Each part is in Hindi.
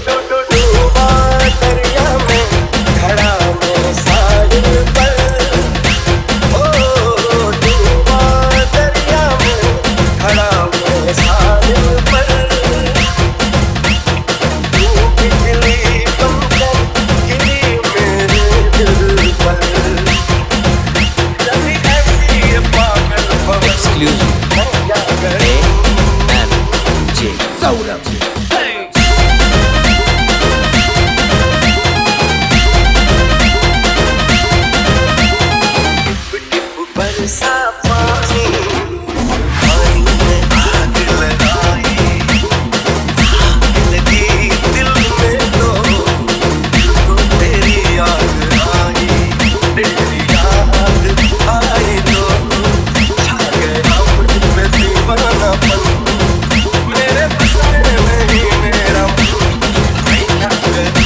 डूबा दरिया में खड़ा मैं साहिल पर, ओ डूबा दरिया में खड़ा मैं साहिल पर, तू बिजली बनकर गिरी मेरे दिल पर, कभी ऐसी ये पागल Exclusive. मैं क्या करूं A&J Saurabh. बरसा पानी, पानी में आग लगाई, आग लगी दिल में तो तेरी याद आई, तेरी याद आई तो छा गया मुझ में दीवानापन, मेरे बसने नहीं मेरा मन, मैं क्या करूं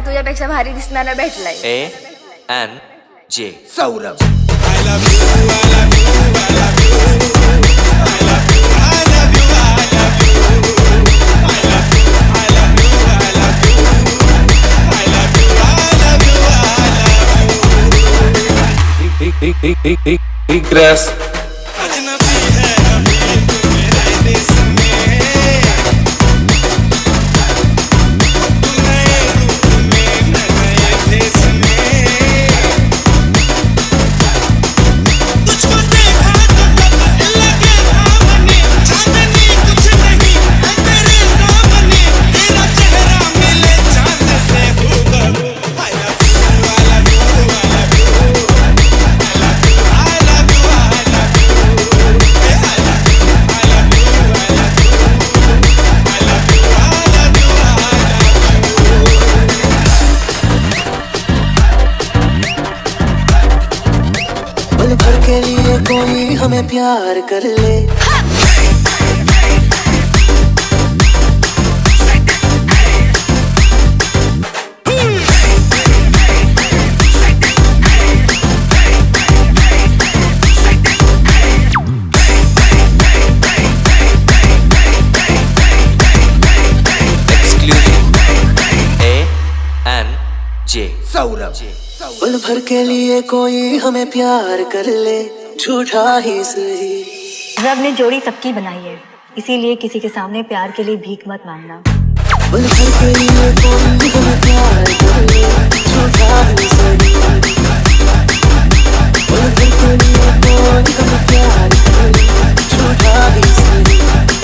तुझ्यापेक्षा भारी दिसणारा भेटलाय. A&J Saurabh. Big grass. पल भर के लिए कोई हमें प्यार कर ले, A&J Saurabh. पल भर के लिए कोई हमें प्यार कर ले, झूठा ही सही। रब ने जोड़ी सबकी बनाई है, इसीलिए किसी के सामने प्यार के लिए भीख मत मांगना. पल भर के लिए कोई हमें प्यार कर ले, झूठा ही सही। पल भर के लिए कोई हमें प्यार कर ले, झूठा ही सही।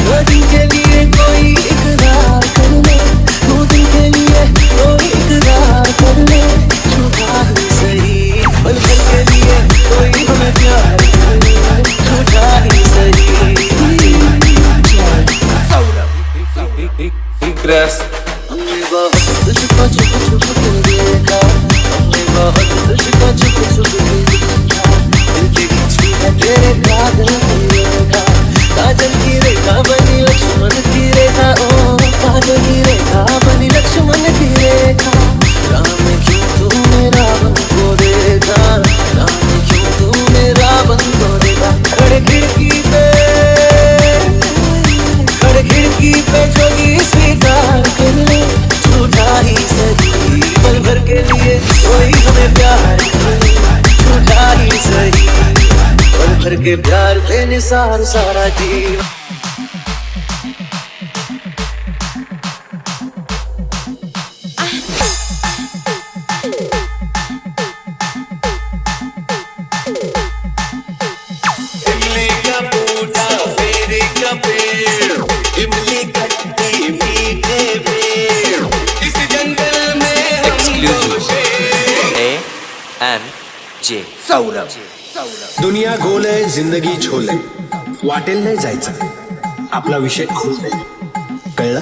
दो दिन के लिए कोई इकरार कर ले, दो दिन के लिए कोई इकरार कर ले, झूठा ही सही। पल भर के लिए कोई हमें प्यार कर ले, झूठा ही सही। Big grass. हमने बहुत तुझको छुप छुप के देखा, हमने बहुत तुझको छुप छुप के देखा, दिल के बीच में तेरे काजल की रेखा, काजल की रेखा बनी लक्ष्मण की रेखा, ओ काजल की रेखा बनी लक्ष्मण की रेखा। राम क्यों तूने रावण को देखा, राम क्यों तूने रावण को देखा। खड़े खिड़की पे जोगी स्वीकार कर ले, झूठा ही सही। पल भर के लिए कोई हमें प्यार कर ले, झूठा ही सही। पल भर के प्यार पे निसार सारा जीवन। इमली खट्टी मीठे पेड़ इस जंगल में Exclusive. A and J. Saurabh दुनिया गोल आहे जिंदगी छोल आहे वाटेल नाही जायचं आपला विषय खोल आहे कळलं